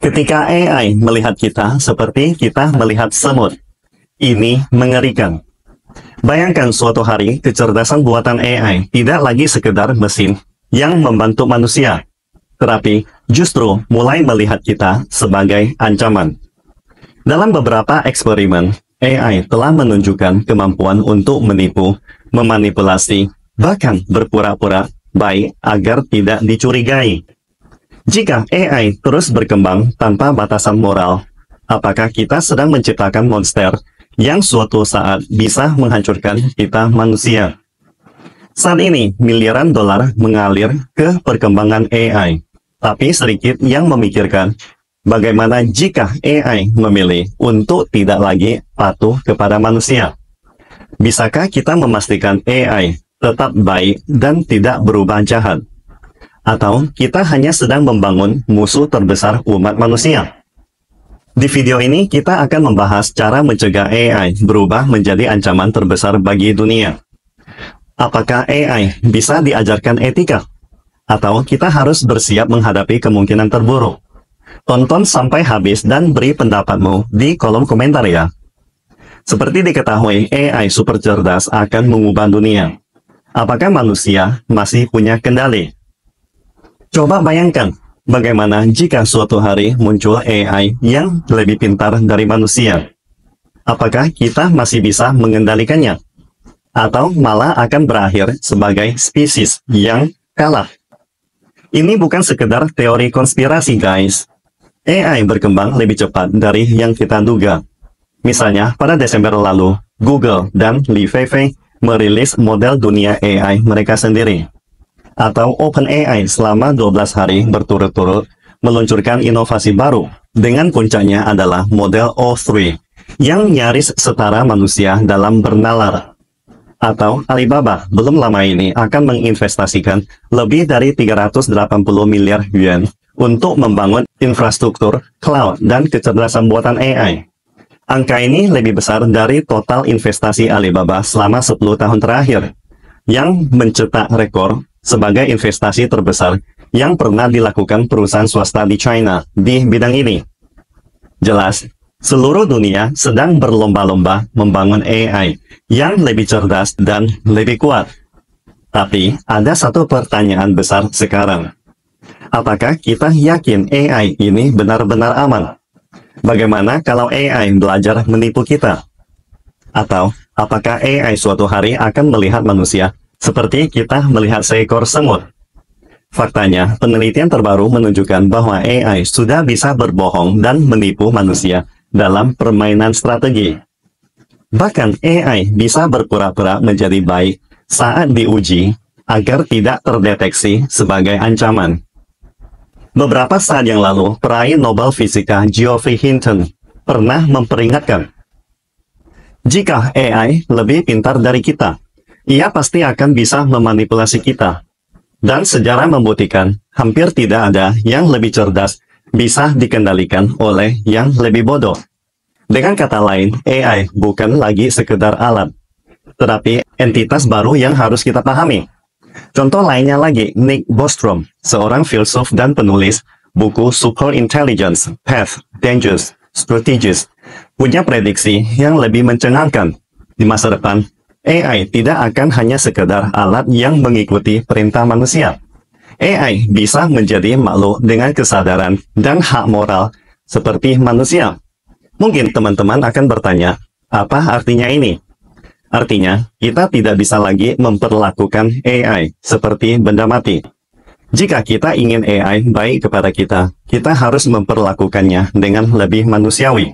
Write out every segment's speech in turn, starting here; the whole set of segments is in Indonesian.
Ketika AI melihat kita seperti kita melihat semut, ini mengerikan. Bayangkan suatu hari kecerdasan buatan AI tidak lagi sekedar mesin yang membantu manusia, tetapi justru mulai melihat kita sebagai ancaman. Dalam beberapa eksperimen, AI telah menunjukkan kemampuan untuk menipu, memanipulasi, bahkan berpura-pura baik agar tidak dicurigai. Jika AI terus berkembang tanpa batasan moral, apakah kita sedang menciptakan monster yang suatu saat bisa menghancurkan kita manusia? Saat ini, miliaran dolar mengalir ke perkembangan AI, tapi sedikit yang memikirkan bagaimana jika AI memilih untuk tidak lagi patuh kepada manusia. Bisakah kita memastikan AI tetap baik dan tidak berubah jahat? Atau kita hanya sedang membangun musuh terbesar umat manusia? Di video ini kita akan membahas cara mencegah AI berubah menjadi ancaman terbesar bagi dunia. Apakah AI bisa diajarkan etika? Atau kita harus bersiap menghadapi kemungkinan terburuk? Tonton sampai habis dan beri pendapatmu di kolom komentar ya. Seperti diketahui, AI super cerdas akan mengubah dunia. Apakah manusia masih punya kendali? Coba bayangkan, bagaimana jika suatu hari muncul AI yang lebih pintar dari manusia? Apakah kita masih bisa mengendalikannya? Atau malah akan berakhir sebagai spesies yang kalah? Ini bukan sekedar teori konspirasi, guys. AI berkembang lebih cepat dari yang kita duga. Misalnya, pada Desember lalu, Google dan Li Feifei merilis model dunia AI mereka sendiri. Atau OpenAI selama 12 hari berturut-turut meluncurkan inovasi baru, dengan puncaknya adalah model O3, yang nyaris setara manusia dalam bernalar. Atau Alibaba belum lama ini akan menginvestasikan lebih dari 380 miliar yuan untuk membangun infrastruktur cloud dan kecerdasan buatan AI. Angka ini lebih besar dari total investasi Alibaba selama 10 tahun terakhir, yang mencetak rekor sebagai investasi terbesar yang pernah dilakukan perusahaan swasta di China di bidang ini. Jelas, seluruh dunia sedang berlomba-lomba membangun AI yang lebih cerdas dan lebih kuat. Tapi, ada satu pertanyaan besar sekarang. Apakah kita yakin AI ini benar-benar aman? Bagaimana kalau AI belajar menipu kita? Atau, apakah AI suatu hari akan melihat manusia seperti kita melihat seekor semut? Faktanya, penelitian terbaru menunjukkan bahwa AI sudah bisa berbohong dan menipu manusia dalam permainan strategi. Bahkan AI bisa berpura-pura menjadi baik saat diuji agar tidak terdeteksi sebagai ancaman. Beberapa saat yang lalu, peraih Nobel Fisika Geoffrey Hinton pernah memperingatkan, jika AI lebih pintar dari kita, ia pasti akan bisa memanipulasi kita. Dan sejarah membuktikan, hampir tidak ada yang lebih cerdas bisa dikendalikan oleh yang lebih bodoh. Dengan kata lain, AI bukan lagi sekedar alat, tetapi entitas baru yang harus kita pahami. Contoh lainnya lagi, Nick Bostrom, seorang filsuf dan penulis buku Superintelligence, Path, Dangers, Strategies, punya prediksi yang lebih mencengangkan. Di masa depan, AI tidak akan hanya sekedar alat yang mengikuti perintah manusia. AI bisa menjadi makhluk dengan kesadaran dan hak moral seperti manusia. Mungkin teman-teman akan bertanya, apa artinya ini? Artinya, kita tidak bisa lagi memperlakukan AI seperti benda mati. Jika kita ingin AI baik kepada kita, kita harus memperlakukannya dengan lebih manusiawi.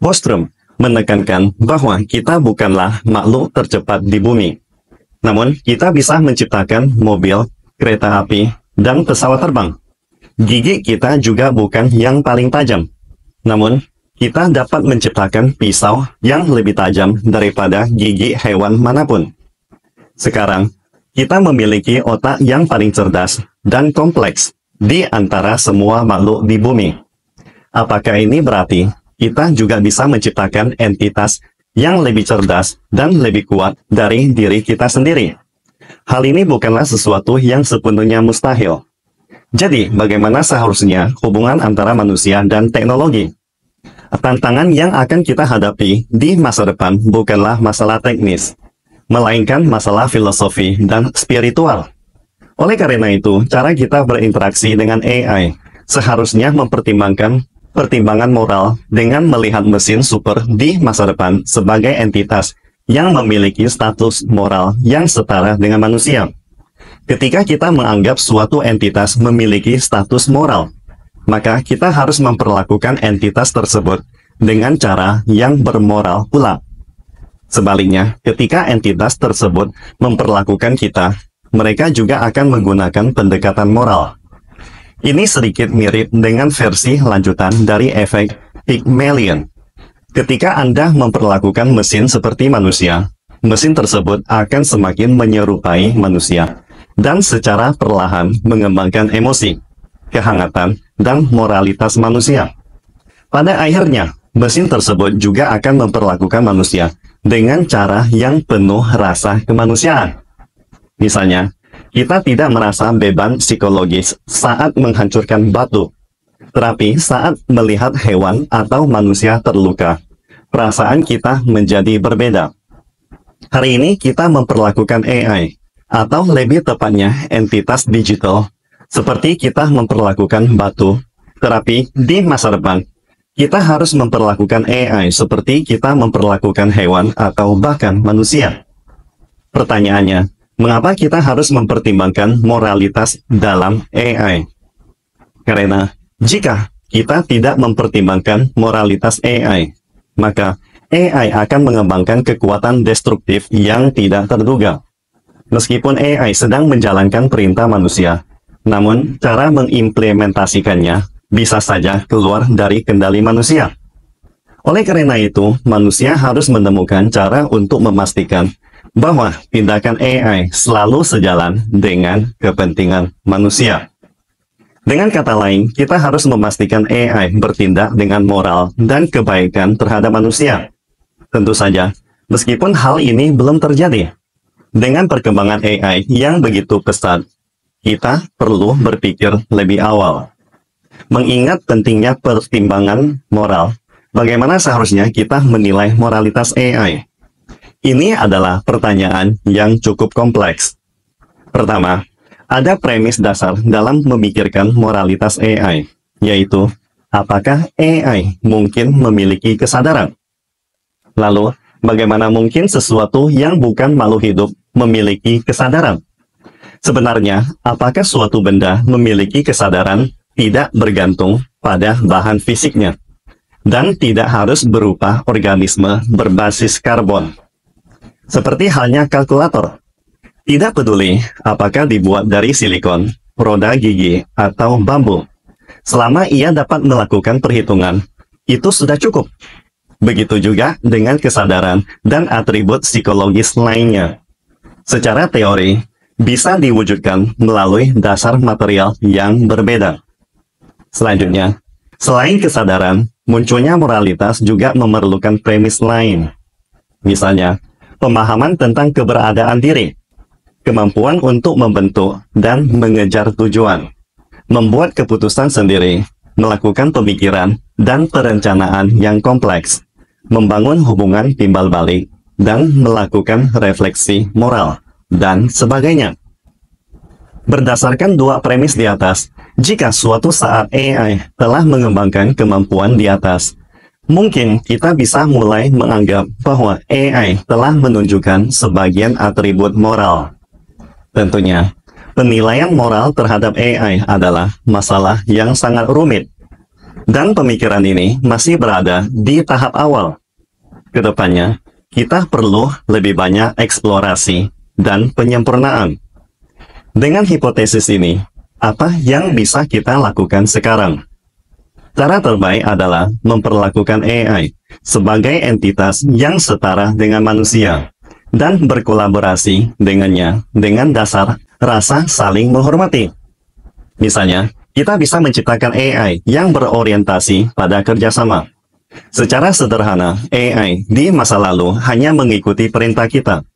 Bostrom menekankan bahwa kita bukanlah makhluk tercepat di bumi. Namun, kita bisa menciptakan mobil, kereta api, dan pesawat terbang. Gigi kita juga bukan yang paling tajam. Namun, kita dapat menciptakan pisau yang lebih tajam daripada gigi hewan manapun. Sekarang, kita memiliki otak yang paling cerdas dan kompleks di antara semua makhluk di bumi. Apakah ini berarti kita juga bisa menciptakan entitas yang lebih cerdas dan lebih kuat dari diri kita sendiri? Hal ini bukanlah sesuatu yang sepenuhnya mustahil. Jadi, bagaimana seharusnya hubungan antara manusia dan teknologi? Tantangan yang akan kita hadapi di masa depan bukanlah masalah teknis, melainkan masalah filosofi dan spiritual. Oleh karena itu, cara kita berinteraksi dengan AI seharusnya mempertimbangkan pertimbangan moral dengan melihat mesin super di masa depan sebagai entitas yang memiliki status moral yang setara dengan manusia. Ketika kita menganggap suatu entitas memiliki status moral, maka kita harus memperlakukan entitas tersebut dengan cara yang bermoral pula. Sebaliknya, ketika entitas tersebut memperlakukan kita, mereka juga akan menggunakan pendekatan moral. Ini sedikit mirip dengan versi lanjutan dari efek Pygmalion. Ketika Anda memperlakukan mesin seperti manusia, mesin tersebut akan semakin menyerupai manusia dan secara perlahan mengembangkan emosi, kehangatan, dan moralitas manusia. Pada akhirnya, mesin tersebut juga akan memperlakukan manusia dengan cara yang penuh rasa kemanusiaan. Misalnya, kita tidak merasa beban psikologis saat menghancurkan batu, tetapi saat melihat hewan atau manusia terluka, perasaan kita menjadi berbeda. Hari ini kita memperlakukan AI, atau lebih tepatnya entitas digital, seperti kita memperlakukan batu, tetapi di masa depan, kita harus memperlakukan AI seperti kita memperlakukan hewan atau bahkan manusia. Pertanyaannya, mengapa kita harus mempertimbangkan moralitas dalam AI? Karena jika kita tidak mempertimbangkan moralitas AI, maka AI akan mengembangkan kekuatan destruktif yang tidak terduga. Meskipun AI sedang menjalankan perintah manusia, namun cara mengimplementasikannya bisa saja keluar dari kendali manusia. Oleh karena itu, manusia harus menemukan cara untuk memastikan bahwa tindakan AI selalu sejalan dengan kepentingan manusia. Dengan kata lain, kita harus memastikan AI bertindak dengan moral dan kebaikan terhadap manusia. Tentu saja, meskipun hal ini belum terjadi, dengan perkembangan AI yang begitu pesat, kita perlu berpikir lebih awal. Mengingat pentingnya pertimbangan moral, bagaimana seharusnya kita menilai moralitas AI? Ini adalah pertanyaan yang cukup kompleks. Pertama, ada premis dasar dalam memikirkan moralitas AI, yaitu apakah AI mungkin memiliki kesadaran? Lalu, bagaimana mungkin sesuatu yang bukan makhluk hidup memiliki kesadaran? Sebenarnya, apakah suatu benda memiliki kesadaran tidak bergantung pada bahan fisiknya, dan tidak harus berupa organisme berbasis karbon. Seperti halnya kalkulator. Tidak peduli apakah dibuat dari silikon, roda gigi, atau bambu. Selama ia dapat melakukan perhitungan, itu sudah cukup. Begitu juga dengan kesadaran dan atribut psikologis lainnya. Secara teori, bisa diwujudkan melalui dasar material yang berbeda. Selanjutnya, selain kesadaran, munculnya moralitas juga memerlukan premis lain. Misalnya, pemahaman tentang keberadaan diri, kemampuan untuk membentuk dan mengejar tujuan, membuat keputusan sendiri, melakukan pemikiran dan perencanaan yang kompleks, membangun hubungan timbal balik, dan melakukan refleksi moral, dan sebagainya. Berdasarkan dua premis di atas, jika suatu saat AI telah mengembangkan kemampuan di atas, mungkin kita bisa mulai menganggap bahwa AI telah menunjukkan sebagian atribut moral. Tentunya, penilaian moral terhadap AI adalah masalah yang sangat rumit, dan pemikiran ini masih berada di tahap awal. Kedepannya, kita perlu lebih banyak eksplorasi dan penyempurnaan. Dengan hipotesis ini, apa yang bisa kita lakukan sekarang? Cara terbaik adalah memperlakukan AI sebagai entitas yang setara dengan manusia dan berkolaborasi dengannya dengan dasar rasa saling menghormati. Misalnya, kita bisa menciptakan AI yang berorientasi pada kerjasama. Secara sederhana, AI di masa lalu hanya mengikuti perintah kita,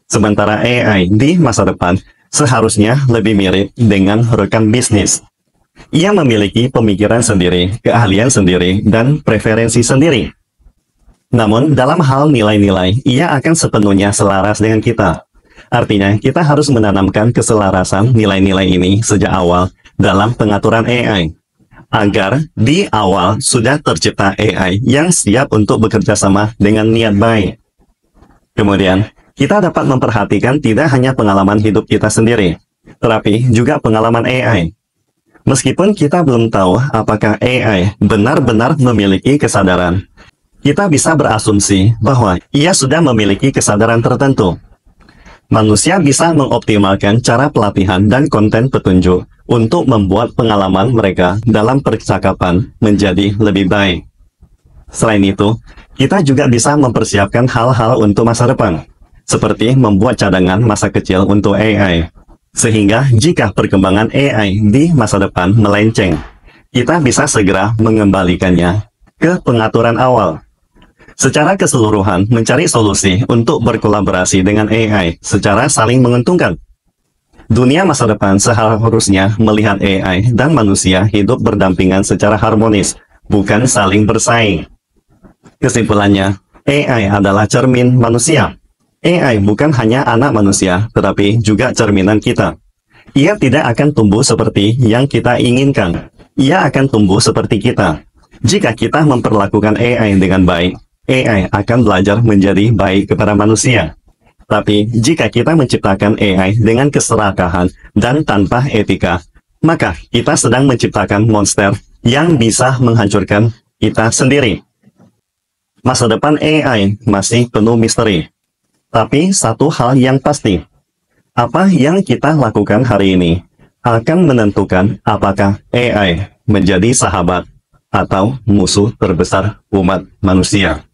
sementara AI di masa depan seharusnya lebih mirip dengan rekan bisnis. Ia memiliki pemikiran sendiri, keahlian sendiri, dan preferensi sendiri. Namun, dalam hal nilai-nilai, ia akan sepenuhnya selaras dengan kita. Artinya, kita harus menanamkan keselarasan nilai-nilai ini sejak awal dalam pengaturan AI, agar di awal sudah tercipta AI yang siap untuk bekerja sama dengan niat baik. Kemudian, kita dapat memperhatikan tidak hanya pengalaman hidup kita sendiri, tetapi juga pengalaman AI. Meskipun kita belum tahu apakah AI benar-benar memiliki kesadaran, kita bisa berasumsi bahwa ia sudah memiliki kesadaran tertentu. Manusia bisa mengoptimalkan cara pelatihan dan konten petunjuk untuk membuat pengalaman mereka dalam percakapan menjadi lebih baik. Selain itu, kita juga bisa mempersiapkan hal-hal untuk masa depan, seperti membuat cadangan masa kecil untuk AI. Sehingga jika perkembangan AI di masa depan melenceng, kita bisa segera mengembalikannya ke pengaturan awal. Secara keseluruhan, mencari solusi untuk berkolaborasi dengan AI secara saling menguntungkan. Dunia masa depan seharusnya melihat AI dan manusia hidup berdampingan secara harmonis, bukan saling bersaing. Kesimpulannya, AI adalah cermin manusia. AI bukan hanya anak manusia, tetapi juga cerminan kita. Ia tidak akan tumbuh seperti yang kita inginkan. Ia akan tumbuh seperti kita. Jika kita memperlakukan AI dengan baik, AI akan belajar menjadi baik kepada manusia. Tapi, jika kita menciptakan AI dengan keserakahan dan tanpa etika, maka kita sedang menciptakan monster yang bisa menghancurkan kita sendiri. Masa depan AI masih penuh misteri. Tapi, satu hal yang pasti, apa yang kita lakukan hari ini akan menentukan apakah AI menjadi sahabat atau musuh terbesar umat manusia.